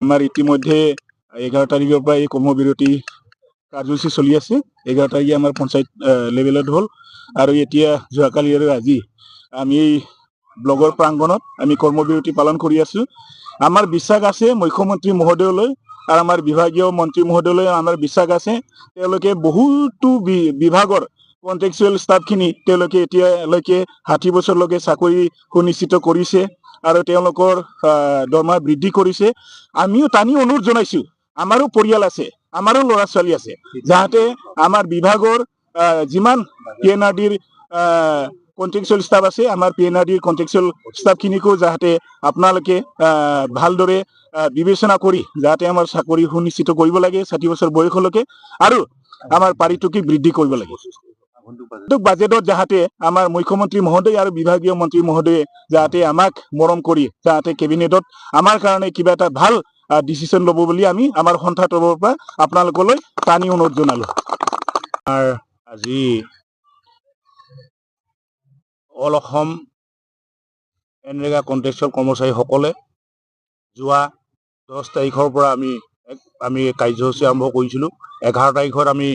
আমাৰ ইতিমধ্যে 11 তাৰিখৰ পৰা এই কৰ্মবিৰতি কাৰ্যসূচী চলি আছে। 11 তাৰিখে আমাৰ পঞ্চায়ত লেভেলত হ'ল আৰু এতিয়া যোৱাকালি আৰু আজি আমি এই ব্লগৰ প্ৰাংগণত আমি কৰ্মবিৰতি পালন কৰি আছো। আমাৰ বিশ্বাস আছে মুখ্যমন্ত্ৰী মহোদয়লৈ আৰু আমাৰ বিভাগীয় মন্ত্ৰী মহোদয়লৈ আমাৰ বিশ্বাস আছে তেওঁলোকে বহুতো বিভাগৰ কন্ট্ৰেকচুৱেল ষ্টাফখিনি তেওঁলোকে এতিয়ালৈকে 60 বছৰলৈকে চাকৰি সুনিশ্চিত কৰিছে আৰু তেওঁলোকৰ দৰমহা বৃদ্ধি কৰিছে। আমিও টানি অনুৰোধ জনাইছো, আমাৰো পৰিয়াল আছে, আমাৰো ল'ৰা ছোৱালী আছে, যাতে আমাৰ বিভাগৰ যিমান PNRDৰ কন্ট্ৰেকচুৱেল ষ্টাফ আছে আমাৰ PNRDৰ কন্ট্ৰেকচুৱেল ষ্টাফখিনিকো যাতে আপোনালোকে ভালদৰে বিবেচনা কৰি যাতে আমাৰ চাকৰি সুনিশ্চিত কৰিব লাগে 60 বছৰ বয়সলৈকে আৰু আমাৰ পাৰিতোষিক বৃদ্ধি কৰিব লাগে। বাজেটত যাতে আমাৰ মুখ্যমন্ত্ৰী মহোদয় আৰু বিভাগীয় মন্ত্ৰী মহোদয়ে যাতে আমাক মৰম কৰি যাতে কেবিনেটত আমাৰ কাৰণে কিবা এটা ভাল ডিচিশন ল'ব বুলি আমি আমাৰ সন্থাৰ তৰফৰ পৰা আপোনালোকলৈ টানি অনুৰোধ জনালো। আজি অল অসম এনৰেগা কন্ট্ৰেকচুৱেল কৰ্মচাৰীসকলে যোৱা 10 তাৰিখৰ পৰা আমি কাৰ্যসূচী আৰম্ভ কৰিছিলোঁ। 11 তাৰিখত আমি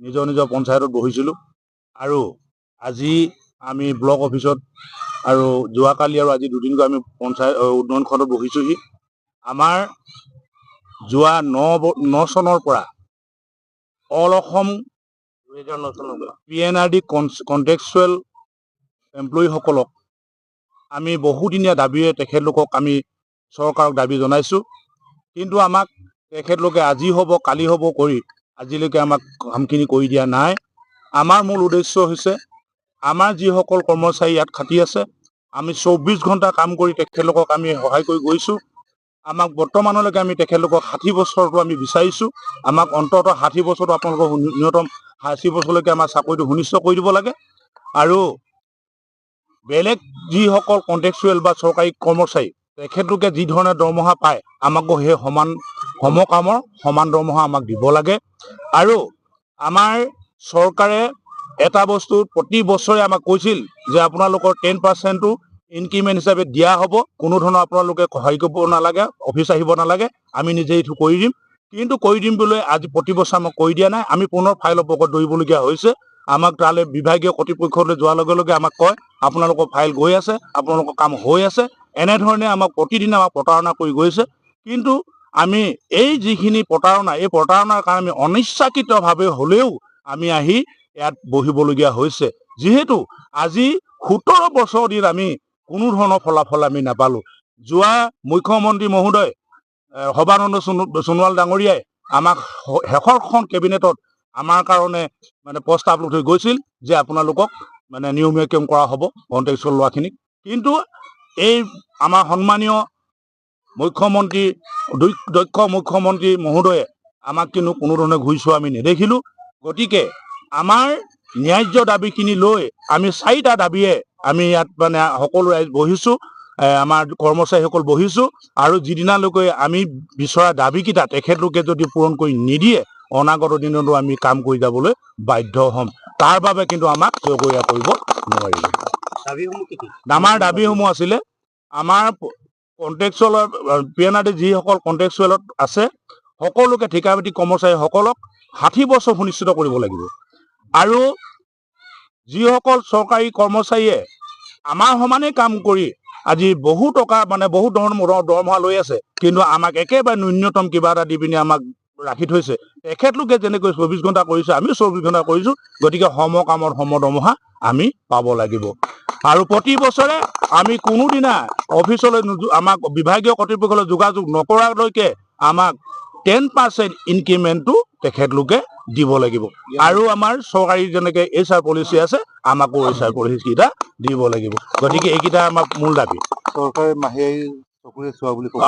নিজৰ নিজৰ পঞ্চায়তত বহিছিলোঁ আৰু আজি আমি ব্লক অফিচত আৰু যোৱাকালি আৰু আজি দুদিনকৈ আমি পঞ্চায়ত উন্নয়ন খণ্ডত বহিছোঁহি। আমাৰ যোৱা 9 চনৰ পৰা অল অসম PNRD কন্ট্ৰেকচুৱেল এমপ্লয়ীসকলক আমি বহুদিনীয়া দাবীৰে তেখেতলোকক আমি চৰকাৰক দাবী জনাইছোঁ, কিন্তু আমাক তেখেতলোকে আজি হ'ব কালি হ'ব কৰি আজিলৈকে আমাক কামখিনি কৰি দিয়া নাই। আমাৰ মূল উদ্দেশ্য হৈছে আমাৰ যিসকল কৰ্মচাৰী ইয়াত খাটি আছে আমি 24 ঘণ্টা কাম কৰি তেখেতলোকক আমি সহায় কৰি গৈছোঁ। আমাক বৰ্তমানলৈকে আমি তেখেতলোকক 60 বছৰটো আমি বিচাৰিছোঁ। আমাক অন্ততঃ 60 বছৰটো আপোনালোকক ন্যূনতম 80 বছৰলৈকে আমাৰ চাকৰিটো সুনিশ্চিত কৰি দিব লাগে আৰু বেলেগ যিসকল কন্ট্ৰেকচুৱেল বা চৰকাৰী কৰ্মচাৰী তেখেতলোকে যি ধৰণে দৰমহা পায় আমাকো সেই সমকামৰ সমান দৰমহা আমাক দিব লাগে। আৰু আমাৰ চৰকাৰে এটা বস্তু প্ৰতি বছৰে আমাক কৈছিল যে আপোনালোকৰ 10%টো ইনক্ৰিমেণ্ট হিচাপে দিয়া হ'ব, কোনো ধৰণৰ আপোনালোকে সহায় কৰিব নালাগে, অফিচ আহিব নালাগে, আমি নিজে এইটো কৰি দিম। কিন্তু কৰি দিম বুলি আজি প্ৰতি বছৰ আমাক কৰি দিয়া নাই। আমি পুনৰ ফাইলৰ পকৰত দৌৰিবলগীয়া হৈছে। আমাক তালৈ বিভাগীয় কৰ্তৃপক্ষলৈ যোৱাৰ লগে লগে আমাক কয় আপোনালোকৰ ফাইল গৈ আছে, আপোনালোকৰ কাম হৈ আছে, এনেধৰণে আমাক প্ৰতিদিনে আমাক প্ৰতাৰণা কৰি গৈছে। কিন্তু আমি এই যিখিনি প্ৰতাৰণা এই প্ৰতাৰণাৰ কাৰণে আমি অনিচ্ছাকৃতভাৱে হ'লেও আমি আহি ইয়াত বহিবলগীয়া হৈছে, যিহেতু আজি 17 বছৰ দিন আমি কোনো ধৰণৰ ফলাফল আমি নাপালোঁ। যোৱা মুখ্যমন্ত্ৰী মহোদয় সৰ্বানন্দ সোণোৱাল ডাঙৰীয়াই আমাক শেষৰখন কেবিনেটত আমাৰ কাৰণে মানে প্ৰস্তাৱ লৈ থৈ গৈছিল যে আপোনালোকক মানে নিয়মীয়া কাম কৰা হ'ব কন্ট্ৰেকচুৱেল লোৱাখিনিক। কিন্তু এই আমাৰ সন্মানীয় মুখ্যমন্ত্ৰী দক্ষ মুখ্যমন্ত্ৰী মহোদয়ে আমাক কিন্তু কোনো ধৰণে ঘূৰি চোৱা আমি নেদেখিলোঁ। গতিকে আমাৰ ন্যায্য দাবীখিনি লৈ আমি 4টা দাবীয়ে আমি ইয়াত মানে সকলো ৰাইজ বহিছোঁ, আমাৰ কৰ্মচাৰীসকল বহিছোঁ আৰু যিদিনালৈকে আমি বিচৰা দাবীকেইটা তেখেতলোকে যদি পূৰণ কৰি নিদিয়ে অনাগত দিনতো আমি কাম কৰি যাবলৈ বাধ্য হ'ম। তাৰ বাবে কিন্তু আমাক জগৰীয়া কৰিব নোৱাৰিব। আমাৰ দাবীসমূহ আছিলে আমাৰ কন্ট্ৰেকচুৱেলৰ PNRD যিসকল কন্ট্ৰেকচুৱেলত আছে সকলোকে ঠিকাভিত্তিক কৰ্মচাৰীসকলক 60 বছৰ সুনিশ্চিত কৰিব লাগিব আৰু যিসকল চৰকাৰী কৰ্মচাৰীয়ে আমাৰ সমানে কাম কৰি আজি বহু টকা মানে বহু দৰমহা লৈ আছে কিন্তু আমাক একেবাৰে ন্যূনতম কিবা এটা দি পিনি আমাক ৰাখি থৈছে। তেখেতলোকে যেনেকৈ 24 ঘণ্টা কৰিছে আমিও 24 ঘণ্টা কৰিছোঁ, গতিকে সমকামৰ সম দৰমহা আমি পাব লাগিব। আৰু প্ৰতি বছৰে আমি কোনোদিনা অফিচলৈ আমাক বিভাগীয় কৰ্তৃপক্ষলৈ যোগাযোগ নকৰালৈকে আমাক 10% ইনক্ৰিমেণ্টটো তেখেতলোকে দিব লাগিব আৰু আমাৰ চৰকাৰী যেনেকৈ HR পলিচি আছে আমাকো HR পলিচিকেইটা দিব লাগিব। গতিকে এইকেইটা আমাৰ মূল দাবী। চৰকাৰে মাহে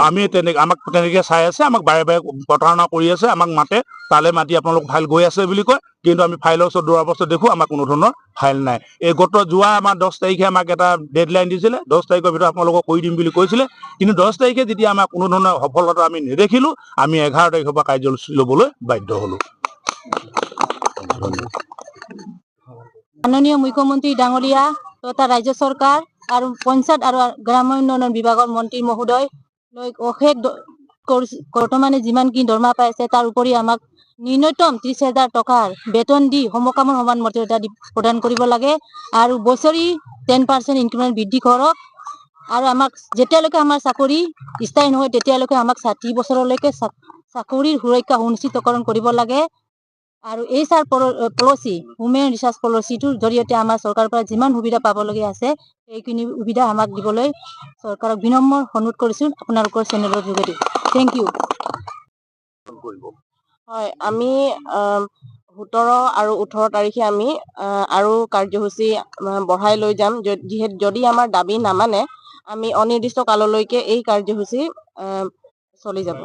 আমি আমাক তেনেকে চাই আছে, আমাক বাৰে বাৰে প্ৰতাৰণা কৰি আছে, আমাক মাতে তালে মাতি আপোনালোক ফাইল গৈ আছে বুলি কয়, কিন্তু আমি ফাইলৰ ওচৰত দৌৰাৰ পাছত দেখোঁ আমাক কোনো ধৰণৰ ফাইল নাই। এই যোৱা আমাৰ 10 তাৰিখে আমাক এটা ডেডলাইন দিছিলে, 10 তাৰিখৰ ভিতৰত আপোনালোকক কৰি দিম বুলি কৈছিলে, কিন্তু 10 তাৰিখে যেতিয়া আমাক কোনো ধৰণৰ সফলতা আমি নেদেখিলোঁ আমি 11 তাৰিখৰ পৰা কাৰ্যসূচী ল'বলৈ বাধ্য হ'লোঁ। মাননীয় মুখ্যমন্ত্ৰী ডাঙৰীয়া তথা ৰাজ্য চৰকাৰ আৰু পঞ্চায়ত আৰু গ্ৰাম্য উন্নয়ন বিভাগৰ মন্ত্ৰী মহোদয় অশেষ বৰ্তমানে যিমানখিনি দৰমহা পাই আছে তাৰ উপৰি আমাক ন্যূনতম 30,000 টকাৰ বেতন দি সমকামৰ সমান মৰ্যাদা প্ৰদান কৰিব লাগে আৰু বছৰি 10% ইনক্ৰিমেণ্ট বৃদ্ধি কৰক আৰু আমাক যেতিয়ালৈকে আমাৰ চাকৰি স্থায়ী নহয় তেতিয়ালৈকে আমাক 60 বছৰলৈকে চাকৰিৰ সুৰক্ষা সুনিশ্চিতকৰণ কৰিব লাগে আৰু HR পলিচি ওমেন ৰিচাৰ্চ পলিচিটোৰ জৰিয়তে আমাৰ চৰকাৰৰ পৰা যিমান সুবিধা পাবলগীয়া আছে এইখিনি সুবিধা আমাক দিবলৈ চৰকাৰক বিনম্ৰ অনুৰোধ কৰিছোঁ আপোনালোকৰ চেনেলৰ যোগেদি। Thank you. হয়, আমি 17 আৰু 18 তাৰিখে আমি আৰু কাৰ্যসূচী বঢ়াই লৈ যাম। যদি আমাৰ দাবী নামানে আমি অনিৰ্দিষ্ট কাললৈকে এই কাৰ্যসূচী চলি যাব।